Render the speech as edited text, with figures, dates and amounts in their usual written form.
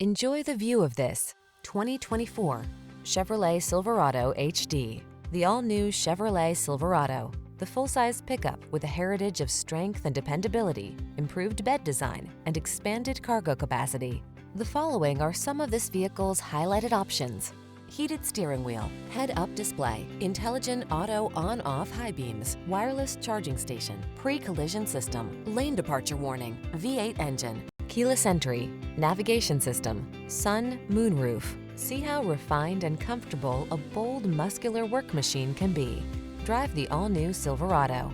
Enjoy the view of this 2024 Chevrolet Silverado HD. The all-new Chevrolet Silverado, the full-size pickup with a heritage of strength and dependability, improved bed design, and expanded cargo capacity. The following are some of this vehicle's highlighted options: heated steering wheel, head-up display, intelligent auto on-off high beams, wireless charging station, pre-collision system, lane departure warning, V8 engine, keyless entry, navigation system, sun, moonroof. See how refined and comfortable a bold, muscular work machine can be. Drive the all-new Silverado.